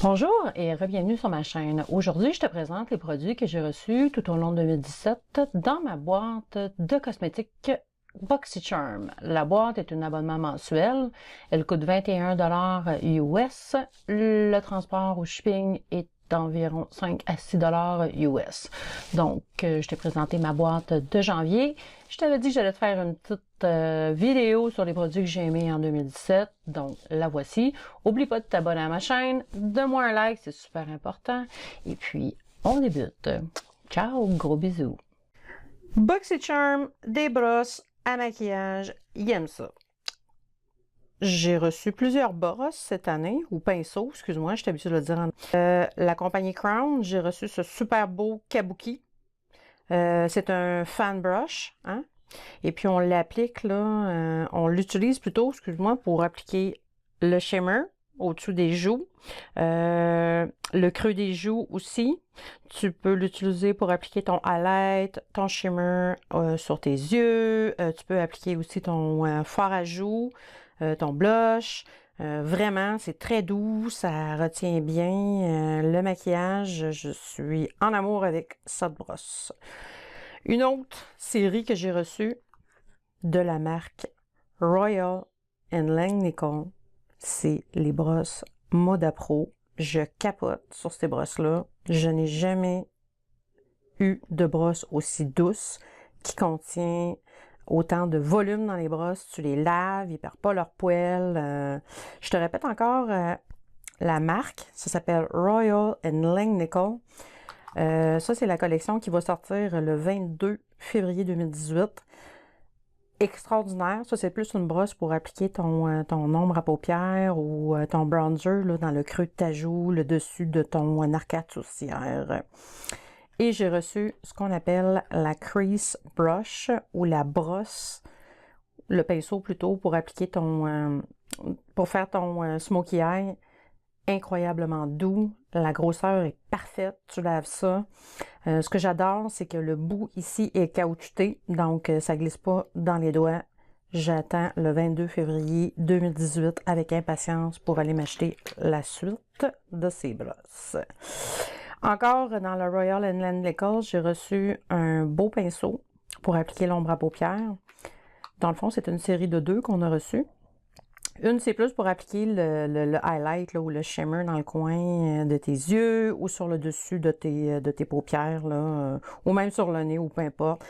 Bonjour et bienvenue sur ma chaîne. Aujourd'hui, je te présente les produits que j'ai reçus tout au long de 2017 dans ma boîte de cosmétiques BoxyCharm. La boîte est un abonnement mensuel. Elle coûte 21 $ US. Le transport ou shipping est d'environ 5 à 6 $ US. Donc, je t'ai présenté ma boîte de janvier. Je t'avais dit que j'allais te faire une petite vidéo sur les produits que j'ai aimés en 2017. Donc, la voici. Oublie pas de t'abonner à ma chaîne. Donne-moi un like, c'est super important. Et puis, on débute. Ciao, gros bisous. BoxyCharm, des brosses à maquillage. Il aime ça. J'ai reçu plusieurs brosses cette année, ou pinceaux, excuse-moi, je suis habituée de le dire en... la compagnie Crown, j'ai reçu ce super beau kabuki. C'est un fan brush, hein? Et puis on l'applique là, on l'utilise plutôt, excuse-moi, pour appliquer le shimmer au-dessus des joues, le creux des joues aussi. Tu peux l'utiliser pour appliquer ton highlight, ton shimmer sur tes yeux. Tu peux appliquer aussi ton fard à joues, ton blush. Vraiment, c'est très doux, ça retient bien le maquillage. Je suis en amour avec cette brosse. Une autre série que j'ai reçue de la marque Royal Langnickel, c'est les brosses Moda Pro. Je capote sur ces brosses-là. Je n'ai jamais eu de brosse aussi douce qui contient autant de volume dans les brosses. Tu les laves, ils ne perdent pas leur poêle. Je te répète encore la marque. Ça s'appelle Royal Langnickel. Ça, c'est la collection qui va sortir le 22 février 2018. Extraordinaire. Ça, c'est plus une brosse pour appliquer ton ombre à paupières ou ton bronzer là, dans le creux de ta joue, le dessus de ton arcade sourcilière. Et j'ai reçu ce qu'on appelle la crease brush ou la brosse, le pinceau plutôt, pour appliquer pour faire ton smoky eye. Incroyablement doux. La grosseur est parfaite. Tu laves ça. Ce que j'adore, c'est que le bout ici est caoutchouté, donc ça glisse pas dans les doigts. J'attends le 22 février 2018 avec impatience pour aller m'acheter la suite de ces brosses. Encore dans le Royal Langnickel, j'ai reçu un beau pinceau pour appliquer l'ombre à paupières. Dans le fond, c'est une série de 2 qu'on a reçu. Une, c'est plus pour appliquer le highlight là, ou le shimmer dans le coin de tes yeux ou sur le dessus de tes paupières, là, ou même sur le nez, ou peu importe.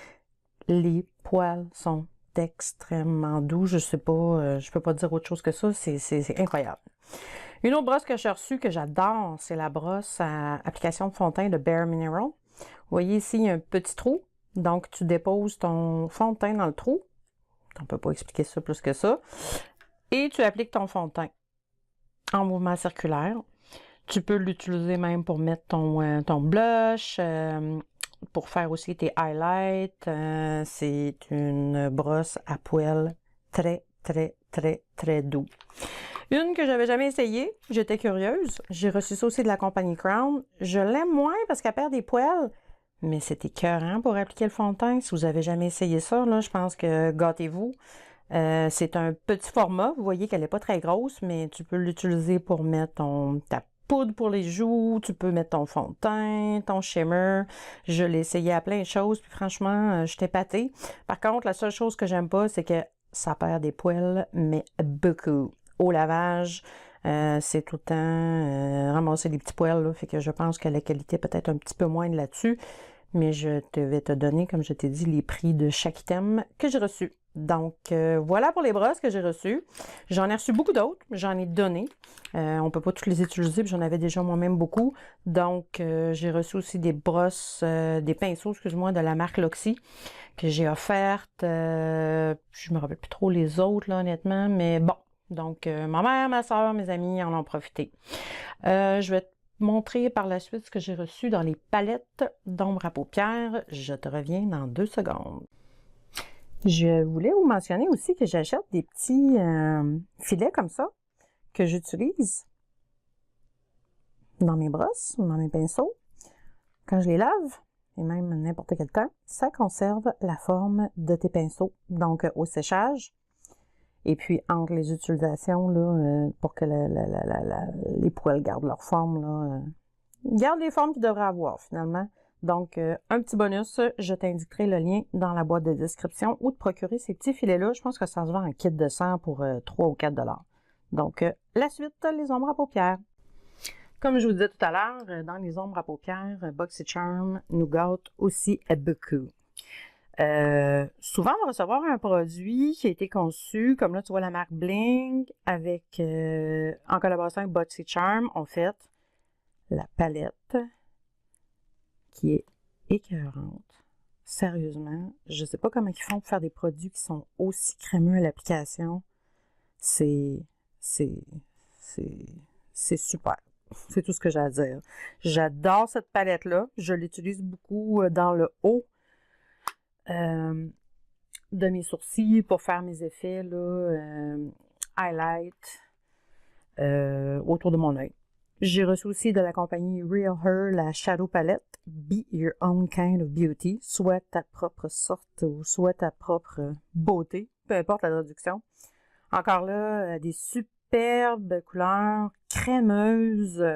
Les poils sont extrêmement doux. Je sais pas, je peux pas dire autre chose que ça. C'est incroyable. Une autre brosse que j'ai reçue, que j'adore, c'est la brosse à application de fond de teint de Bare Mineral. Vous voyez ici, il y a un petit trou. Donc, tu déposes ton fond de teint dans le trou. On peut pas expliquer ça plus que ça. Et tu appliques ton fond de teint en mouvement circulaire. Tu peux l'utiliser même pour mettre ton blush, pour faire aussi tes highlights. C'est une brosse à poils très, très, très, très doux. Une que j'avais jamais essayée, j'étais curieuse. J'ai reçu ça aussi de la compagnie Crown. Je l'aime moins parce qu'elle perd des poils, mais c'est écœurant pour appliquer le fond de teint. Si vous avez jamais essayé ça, là, je pense que gâtez-vous. C'est un petit format. Vous voyez qu'elle n'est pas très grosse, mais tu peux l'utiliser pour mettre ta poudre pour les joues. Tu peux mettre ton fond de teint, ton shimmer. Je l'ai essayé à plein de choses, puis franchement, je t'ai épatée. Par contre, la seule chose que j'aime pas, c'est que ça perd des poils, mais beaucoup. Au lavage, c'est tout le temps ramasser des petits poils, là, fait que je pense que la qualité est peut-être un petit peu moindre là-dessus. Mais je vais te donner, comme je t'ai dit, les prix de chaque item que j'ai reçu. Donc, voilà pour les brosses que j'ai reçues. J'en ai reçu beaucoup d'autres, j'en ai donné. On ne peut pas toutes les utiliser, puis j'en avais déjà moi-même beaucoup. Donc, j'ai reçu aussi des brosses, des pinceaux, excuse-moi, de la marque Luxie, que j'ai offertes. Je me rappelle plus trop les autres, là, honnêtement, mais bon. Donc, ma mère, ma soeur, mes amis en ont profité. Je vais te montrer par la suite ce que j'ai reçu dans les palettes d'ombre à paupières. Je te reviens dans 2 secondes. Je voulais vous mentionner aussi que j'achète des petits filets comme ça que j'utilise dans mes brosses ou dans mes pinceaux. Quand je les lave, et même n'importe quel temps, ça conserve la forme de tes pinceaux. Donc au séchage, Et puis, entre les utilisations, là, pour que les poils gardent leur forme, là, gardent les formes qu'ils devraient avoir, finalement. Donc, un petit bonus, je t'indiquerai le lien dans la boîte de description où de procurer ces petits filets-là. Je pense que ça se vend en kit de 100 pour 3 ou 4 $. Donc, la suite, les ombres à paupières. Comme je vous disais tout à l'heure, dans les ombres à paupières, BoxyCharm nous gâte aussi beaucoup. Souvent, on va recevoir un produit qui a été conçu, comme là, tu vois la marque Bling, avec, en collaboration avec BoxyCharm, en fait, la palette qui est écœurante. Sérieusement, je ne sais pas comment ils font pour faire des produits qui sont aussi crémeux à l'application. C'est super. C'est tout ce que j'ai à dire. J'adore cette palette-là. Je l'utilise beaucoup dans le haut de mes sourcils pour faire mes effets, là, highlight autour de mon œil. J'ai reçu aussi de la compagnie Real Her la Shadow Palette Be Your Own Kind of Beauty, soit ta propre sorte ou soit ta propre beauté, peu importe la traduction. Encore là, des superbes couleurs crémeuses.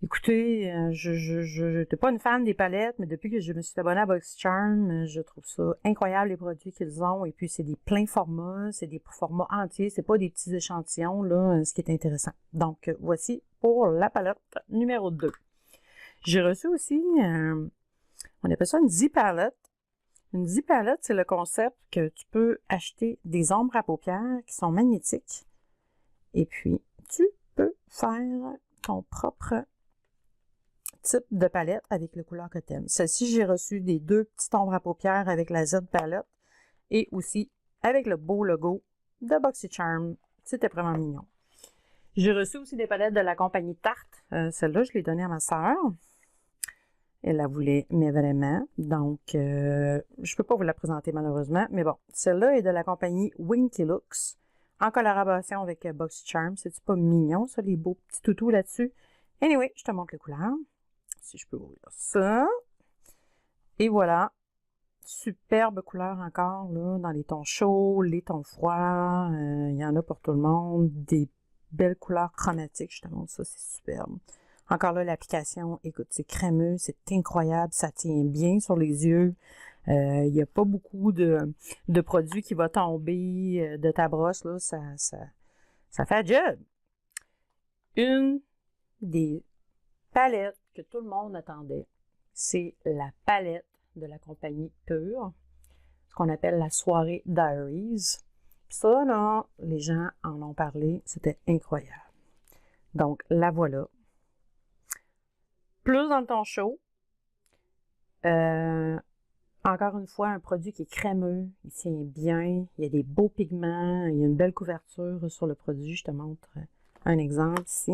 Écoutez, je n'étais pas une fan des palettes, mais depuis que je me suis abonnée à BoxyCharm, je trouve ça incroyable les produits qu'ils ont. Et puis, c'est des pleins formats, c'est des formats entiers, c'est pas des petits échantillons, là, ce qui est intéressant. Donc, voici pour la palette numéro 2. J'ai reçu aussi, on appelle ça une Z-palette. Une Z-palette, c'est le concept que tu peux acheter des ombres à paupières qui sont magnétiques. Et puis, tu peux faire ton propre type de palette avec les couleurs que tu aimes. Celle-ci, j'ai reçu des 2 petites ombres à paupières avec la Z palette et aussi avec le beau logo de BoxyCharm. C'était vraiment mignon. J'ai reçu aussi des palettes de la compagnie Tarte. Celle-là, je l'ai donnée à ma sœur. Elle la voulait, mais vraiment. Donc, je ne peux pas vous la présenter malheureusement. Mais bon, celle-là est de la compagnie Winky Looks en collaboration avec BoxyCharm. C'est-tu pas mignon, ça, les beaux petits toutous là-dessus? Anyway, je te montre les couleurs. Si je peux ouvrir ça. Et voilà. Superbe couleur encore, là, dans les tons chauds, les tons froids. Il y en a pour tout le monde. Des belles couleurs chromatiques, je te montre ça, c'est superbe. Encore là, l'application, écoute, c'est crémeux, c'est incroyable, ça tient bien sur les yeux. Il n'y a pas beaucoup de produits qui vont tomber de ta brosse, là, ça fait un job. Une des palettes que tout le monde attendait, c'est la palette de la compagnie Pure, ce qu'on appelle la soirée Diaries. Ça, là, les gens en ont parlé, c'était incroyable. Donc, la voilà. Plus dans le ton chaud. Encore une fois, un produit qui est crémeux, il tient bien, il y a des beaux pigments, il y a une belle couverture sur le produit. Je te montre un exemple ici.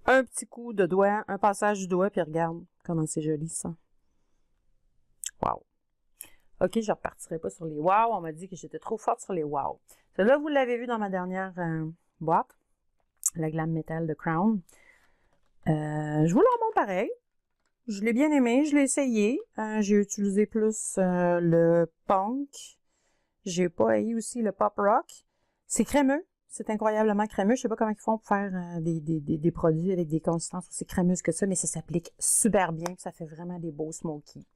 Un petit coup de doigt, un passage du doigt, puis regarde comment c'est joli ça. Wow! OK, je ne repartirai pas sur les wow. On m'a dit que j'étais trop forte sur les wow. Celle-là, vous l'avez vu dans ma dernière boîte, la Glam Metal de Crown. Je vous la remonte pareil. Je l'ai bien aimé, je l'ai essayé. J'ai utilisé plus le punk. J'ai pas haï aussi le pop rock. C'est crémeux. C'est incroyablement crémeux. Je sais pas comment ils font pour faire des produits avec des consistances aussi crémeuses que ça, mais ça s'applique super bien. Ça fait vraiment des beaux smoky.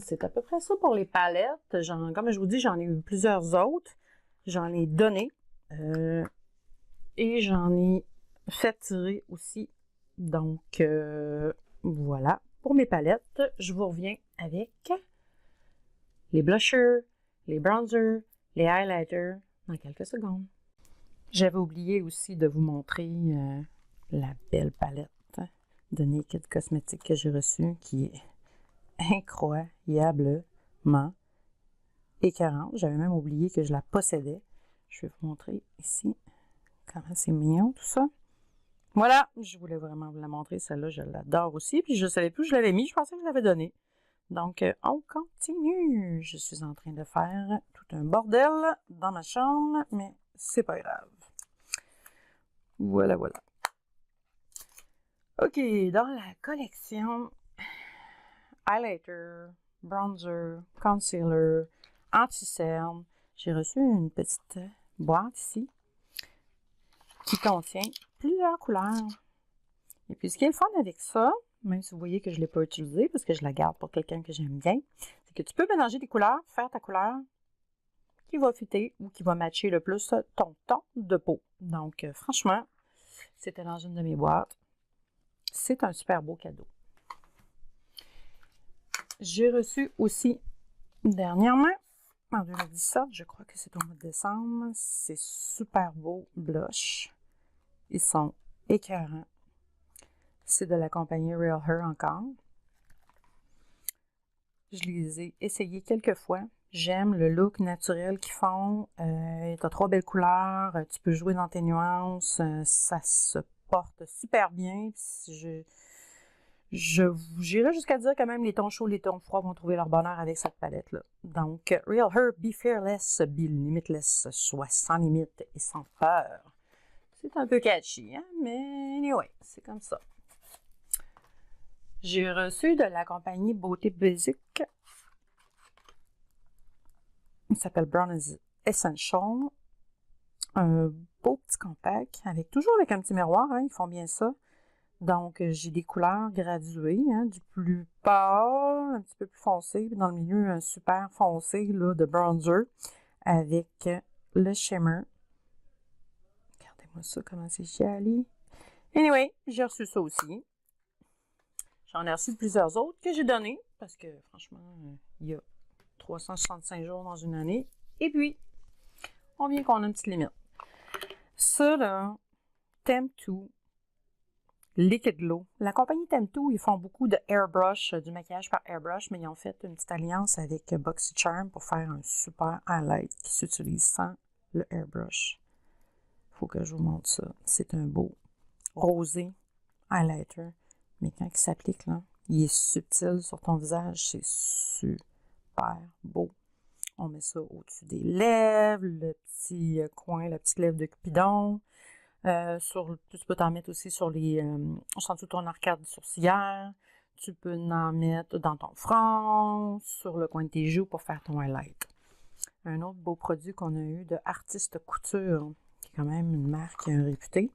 C'est à peu près ça pour les palettes. Comme je vous dis, j'en ai eu plusieurs autres. J'en ai donné. Et j'en ai fait tirer aussi. Donc, voilà. Pour mes palettes, je vous reviens avec les blushers, les bronzers, les highlighters dans quelques secondes. J'avais oublié aussi de vous montrer la belle palette de Naked Cosmetics que j'ai reçue, qui est incroyablement écœurante. J'avais même oublié que je la possédais. Je vais vous montrer ici comment c'est mignon tout ça. Voilà, je voulais vraiment vous la montrer. Celle-là, je l'adore aussi. Puis je ne savais plus où je l'avais mis. Je pensais que je l'avais donné. Donc, on continue. Je suis en train de faire tout un bordel dans ma chambre, mais c'est pas grave. Voilà, voilà. OK, dans la collection highlighter bronzer, concealer, anti-cerne. J'ai reçu une petite boîte ici qui contient plusieurs couleurs. Et puis, ce qui est le fun avec ça, même si vous voyez que je ne l'ai pas utilisé parce que je la garde pour quelqu'un que j'aime bien, c'est que tu peux mélanger des couleurs, faire ta couleur qui va fitter ou qui va matcher le plus ton ton de peau. Donc, franchement, c'était dans une de mes boîtes. C'est un super beau cadeau. J'ai reçu aussi dernièrement, en 2017, je crois que c'est au mois de décembre, ces super beaux blushs. Ils sont écœurants. C'est de la compagnie Real Her encore. Je les ai essayés quelques fois. J'aime le look naturel qu'ils font. Tu as 3 belles couleurs. Tu peux jouer dans tes nuances. Ça se porte super bien. J'irais jusqu'à dire que même les tons chauds, les tons froids vont trouver leur bonheur avec cette palette-là. Donc, Real Her, Be Fearless, Be Limitless, soit sans limite et sans peur. C'est un peu catchy, hein? Mais anyway, c'est comme ça. J'ai reçu de la compagnie Beauté Basic. Il s'appelle Brown Essential. Un beau petit compact, toujours avec un petit miroir, hein, ils font bien ça. Donc, j'ai des couleurs graduées, hein, du plus pâle, un petit peu plus foncé, puis dans le milieu, un super foncé là, de bronzer avec le shimmer. Regardez-moi ça, comment c'est joli. Anyway, j'ai reçu ça aussi. J'en ai reçu plusieurs autres que j'ai donnés, parce que franchement, il y a 365 jours dans une année. Et puis, on vient qu'on a une petite limite. Ça, là, Temptoo Liquid Glow. La compagnie Temptoo, ils font beaucoup de airbrush, du maquillage par airbrush, mais ils ont fait une petite alliance avec BoxyCharm pour faire un super highlight qui s'utilise sans le airbrush. Il faut que je vous montre ça. C'est un beau rosé highlighter, mais quand il s'applique, là, il est subtil sur ton visage. C'est super beau. On met ça au-dessus des lèvres, le petit coin, la petite lèvre de Cupidon. Tu peux t'en mettre aussi sur dessous ton arcade sourcilière. Tu peux en mettre dans ton front, sur le coin de tes joues pour faire ton highlight. Un autre beau produit qu'on a eu de Artiste Couture, qui est quand même une marque réputée,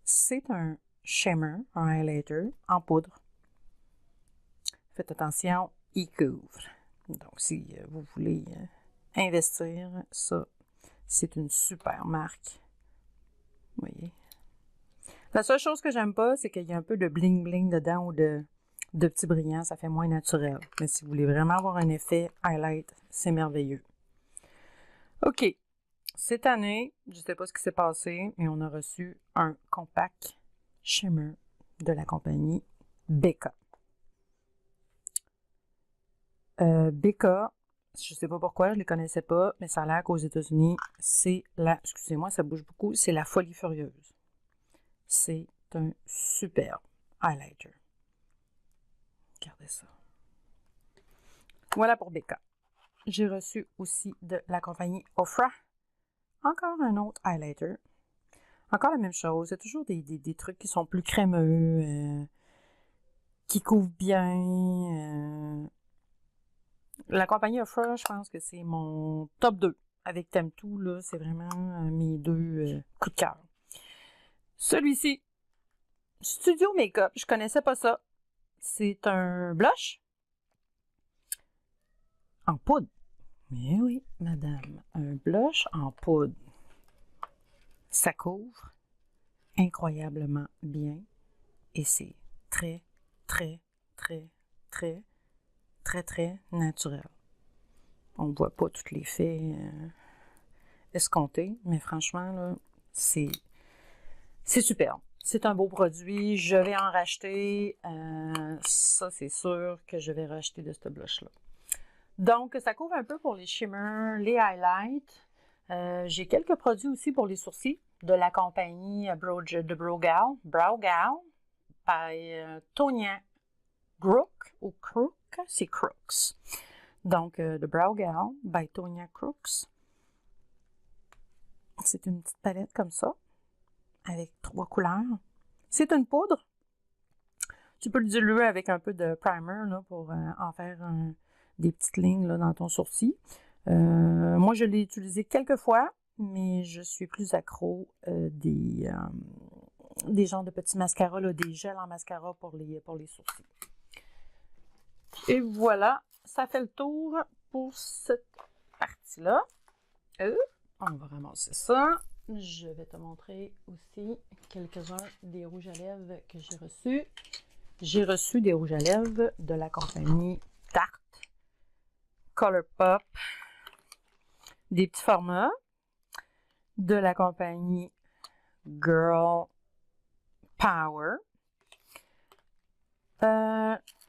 c'est un shimmer, un highlighter en poudre. Faites attention, il couvre. Donc, si vous voulez investir, ça, c'est une super marque. Vous voyez? La seule chose que j'aime pas, c'est qu'il y a un peu de bling-bling dedans ou de petits brillants. Ça fait moins naturel. Mais si vous voulez vraiment avoir un effet highlight, c'est merveilleux. OK. Cette année, je ne sais pas ce qui s'est passé, mais on a reçu un compact shimmer de la compagnie Becca. Becca, je ne sais pas pourquoi, je ne les connaissais pas, mais ça a l'air qu'aux États-Unis, c'est excusez-moi, ça bouge beaucoup, c'est la folie furieuse. C'est un superbe highlighter. Regardez ça. Voilà pour Becca. J'ai reçu aussi de la compagnie Ofra encore un autre highlighter. Encore la même chose. C'est toujours des trucs qui sont plus crémeux, qui couvrent bien. La compagnie Ofra, je pense que c'est mon top 2. Avec Temptoo, là, c'est vraiment mes 2 coups de cœur. Celui-ci, Studio Makeup, je connaissais pas ça. C'est un blush en poudre. Mais oui, madame, un blush en poudre. Ça couvre incroyablement bien et c'est très, très, très, très, très, très naturel. On ne voit pas tout l'effet escompté, mais franchement, là, c'est superbe. C'est un beau produit. Je vais en racheter. Ça, c'est sûr que je vais racheter de ce blush-là. Donc, ça couvre un peu pour les shimmers, les highlights. J'ai quelques produits aussi pour les sourcils de la compagnie de Brow Gal by Tonya Crook ou Crook, c'est Crooks. Donc, de Brow Gal by Tonya Crooks. C'est une petite palette comme ça, avec 3 couleurs. C'est une poudre. Tu peux le diluer avec un peu de primer là, pour en faire des petites lignes là, dans ton sourcil. Moi, je l'ai utilisé quelques fois, mais je suis plus accro des genres de petits mascaras, là, des gels en mascara pour les sourcils. Et voilà, ça fait le tour pour cette partie-là. On va ramasser ça. Je vais te montrer aussi quelques-uns des rouges à lèvres que j'ai reçus. J'ai reçu des rouges à lèvres de la compagnie Tarte, Colourpop, des petits formats, de la compagnie Girl Power,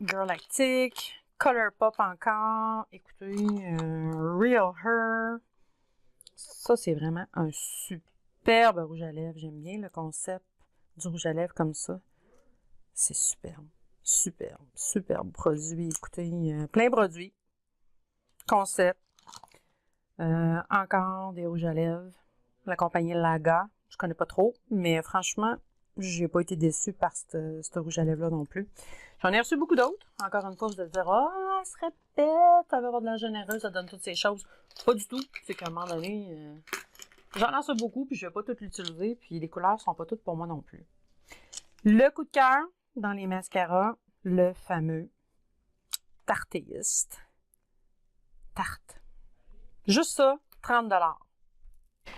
Girlactic, Colourpop encore, écoutez, Real Her. Ça, c'est vraiment un superbe rouge à lèvres. J'aime bien le concept du rouge à lèvres comme ça. C'est superbe, superbe, superbe produit. Écoutez, plein produit. Concept. Encore des rouges à lèvres. La compagnie Laga. Je connais pas trop, mais franchement, j'ai pas été déçue par ce rouge à lèvres-là non plus. J'en ai reçu beaucoup d'autres. Encore une fois, vous allez dire, ah, elle se répète, elle va avoir de la généreuse, ça donne toutes ces choses. Pas du tout. C'est qu'à un moment donné, j'en lance beaucoup, puis je vais pas tout l'utiliser, puis les couleurs sont pas toutes pour moi non plus. Le coup de cœur dans les mascaras, le fameux Tarteist. Tarte. Juste ça, 30 $.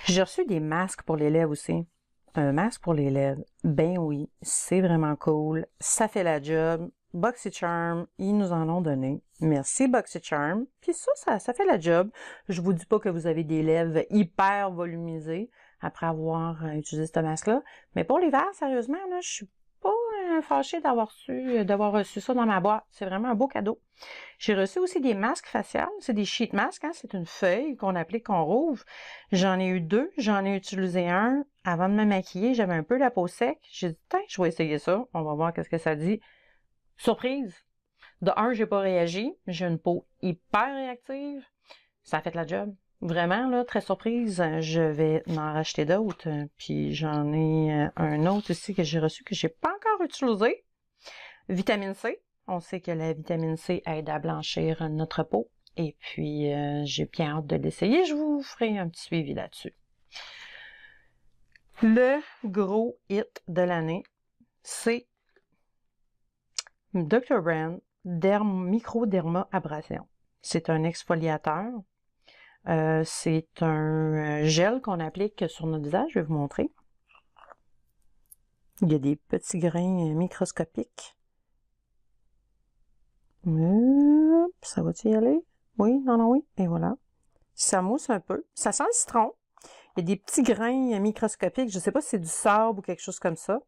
J'ai reçu des masques pour les lèvres aussi. Un masque pour les lèvres, ben oui, c'est vraiment cool. Ça fait la job. BoxyCharm, ils nous en ont donné. Merci BoxyCharm. Puis ça fait la job. Je vous dis pas que vous avez des lèvres hyper volumisées après avoir utilisé ce masque-là. Mais pour l'hiver, sérieusement, là, je suis pas fâchée d'avoir reçu ça dans ma boîte. C'est vraiment un beau cadeau. J'ai reçu aussi des masques faciales. C'est des sheet masks, hein? C'est une feuille qu'on applique, qu'on rouvre. J'en ai eu 2. J'en ai utilisé un avant de me maquiller. J'avais un peu la peau sec. J'ai dit, tiens, je vais essayer ça. On va voir qu'est-ce que ça dit. Surprise! De un, j'ai pas réagi. J'ai une peau hyper réactive. Ça a fait la job. Vraiment, là, très surprise. Je vais en racheter d'autres. Puis j'en ai un autre aussi que j'ai reçu que j'ai pas encore utilisé. Vitamine C. On sait que la vitamine C aide à blanchir notre peau. Et puis, j'ai bien hâte de l'essayer. Je vous ferai un petit suivi là-dessus. Le gros hit de l'année, c'est Dr. Brand Microderma Abrasion. C'est un exfoliateur. C'est un gel qu'on applique sur notre visage. Je vais vous montrer. Il y a des petits grains microscopiques. Ça va-tu y aller? Oui, non, oui. Et voilà. Ça mousse un peu. Ça sent le citron. Il y a des petits grains microscopiques. Je ne sais pas si c'est du sable ou quelque chose comme ça.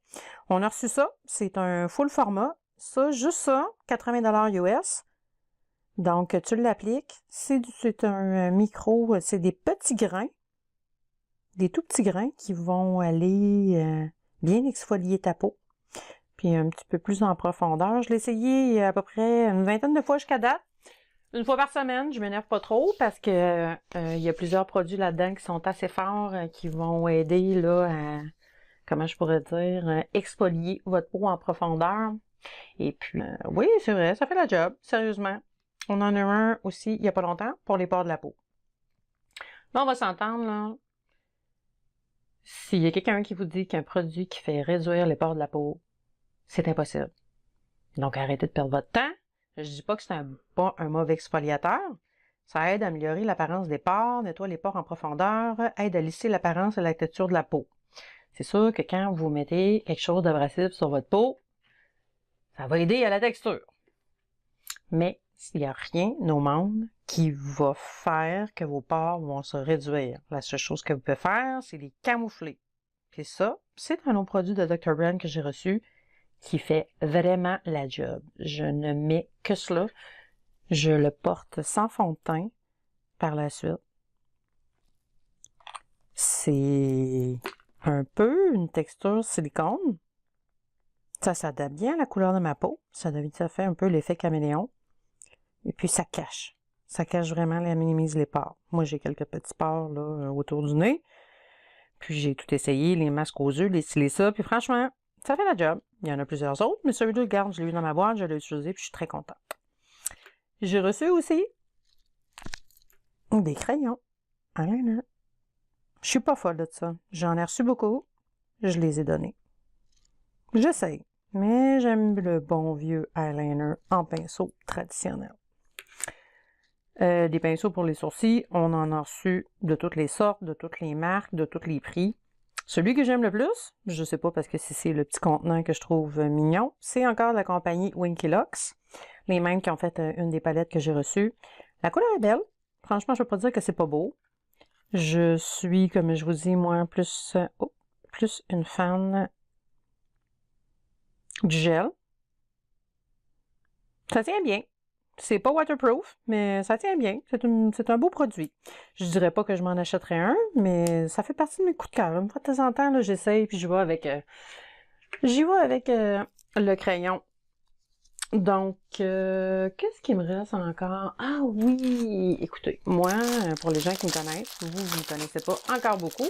On a reçu ça. C'est un full format. Ça, juste ça, 80 $ US. Donc, tu l'appliques. C'est un micro, c'est des petits grains. Des tout petits grains qui vont aller bien exfolier ta peau. Puis un petit peu plus en profondeur. Je l'ai essayé à peu près une vingtaine de fois jusqu'à date. Une fois par semaine, je m'énerve pas trop parce que il y a plusieurs produits là-dedans qui sont assez forts, qui vont aider là à, comment je pourrais dire, exfolier votre peau en profondeur. Et puis, oui, c'est vrai, ça fait la job, sérieusement. On en a un aussi il y a pas longtemps pour les pores de la peau. Là, on va s'entendre, là. S'il y a quelqu'un qui vous dit qu'un produit qui fait réduire les pores de la peau, c'est impossible. Donc, arrêtez de perdre votre temps. Je dis pas que c'est pas un mauvais exfoliateur. Ça aide à améliorer l'apparence des pores, nettoie les pores en profondeur, aide à lisser l'apparence et la texture de la peau. C'est sûr que quand vous mettez quelque chose d'abrasif sur votre peau, ça va aider à la texture. Mais il n'y a rien au monde qui va faire que vos pores vont se réduire. La seule chose que vous pouvez faire, c'est les camoufler. Puis ça, c'est un autre produit de Dr. Brand que j'ai reçu qui fait vraiment la job. Je ne mets que cela. Je le porte sans fond de teint par la suite. C'est un peu une texture silicone. Ça s'adapte bien à la couleur de ma peau. Ça fait un peu l'effet caméléon. Et puis ça cache. Ça cache vraiment, ça minimise les pores. Moi, j'ai quelques petits pores là, autour du nez. Puis j'ai tout essayé, les masques aux yeux, les styler ça. Puis franchement, ça fait la job. Il y en a plusieurs autres, mais celui-là, regarde, je l'ai eu dans ma boîte, je l'ai utilisé, puis je suis très contente. j'ai reçu aussi des crayons eyeliner. Je suis pas folle de ça. J'en ai reçu beaucoup. Je les ai donnés. J'essaye, mais j'aime le bon vieux eyeliner en pinceau traditionnel. Des pinceaux pour les sourcils, on en a reçu de toutes les sortes, de toutes les marques, de tous les prix. Celui que j'aime le plus, je sais pas parce que c'est le petit contenant que je trouve mignon, c'est encore de la compagnie Winky Lux. Les mêmes qui ont fait une des palettes que j'ai reçues. La couleur est belle. Franchement, je peux pas dire que c'est pas beau. Je suis, comme je vous dis, moi, plus une fan du gel. Ça tient bien. C'est pas waterproof, mais ça tient bien. C'est un beau produit. Je dirais pas que je m'en achèterais un, mais ça fait partie de mes coups de cœur. Une fois de temps en temps, j'essaye, puis j'y vais avec le crayon. Donc, qu'est-ce qui me reste encore? Ah oui! Écoutez, moi, pour les gens qui me connaissent, vous ne me connaissez pas encore beaucoup.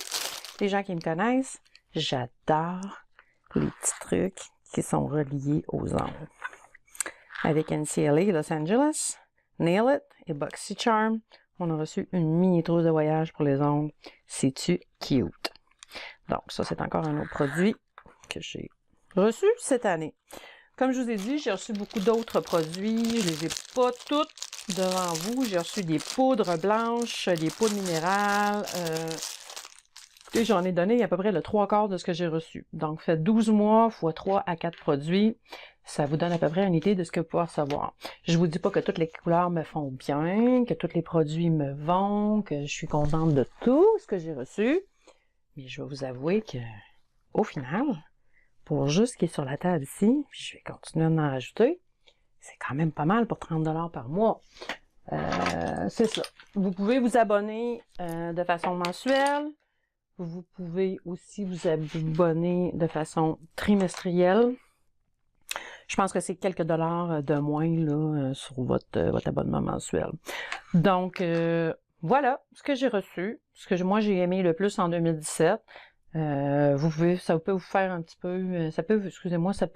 Les gens qui me connaissent, j'adore les petits trucs qui sont reliés aux ongles. Avec NCLA Los Angeles, Nail It et BoxyCharm, on a reçu une mini trousse de voyage pour les ongles. C'est-tu cute? Donc, ça, c'est encore un autre produit que j'ai reçu cette année. Comme je vous ai dit, j'ai reçu beaucoup d'autres produits. Je les ai pas toutes devant vous. J'ai reçu des poudres blanches, des poudres minérales. Et j'en ai donné à peu près le 3/4 de ce que j'ai reçu. Donc, faites 12 mois x 3 à 4 produits. Ça vous donne à peu près une idée de ce que vous pouvez recevoir. Je vous dis pas que toutes les couleurs me font bien, que tous les produits me vont, que je suis contente de tout ce que j'ai reçu. Mais je vais vous avouer que, au final, pour juste ce qui est sur la table ici, puis je vais continuer à en rajouter, c'est quand même pas mal pour 30 $ par mois. C'est ça. Vous pouvez vous abonner de façon mensuelle. Vous pouvez aussi vous abonner de façon trimestrielle. Je pense que c'est quelques dollars de moins là, sur votre abonnement mensuel. Donc, voilà ce que j'ai reçu, ce que moi j'ai aimé le plus en 2017. Ça peut vous faire un petit peu, ça peut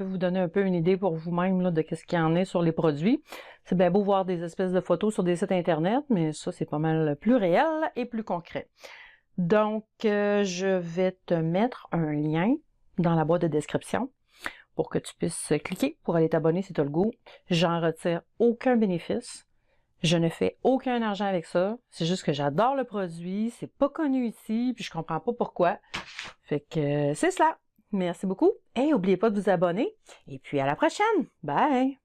vous donner un peu une idée pour vous-même là, de ce qu'il y en est sur les produits. C'est bien beau voir des espèces de photos sur des sites internet, mais ça c'est pas mal plus réel et plus concret. Donc, je vais te mettre un lien dans la boîte de description pour que tu puisses cliquer pour aller t'abonner si tu as le goût. J'en retire aucun bénéfice. Je ne fais aucun argent avec ça. C'est juste que j'adore le produit. C'est pas connu ici, puis je comprends pas pourquoi. Fait que c'est cela. Merci beaucoup. Et n'oubliez pas de vous abonner. Et puis à la prochaine. Bye!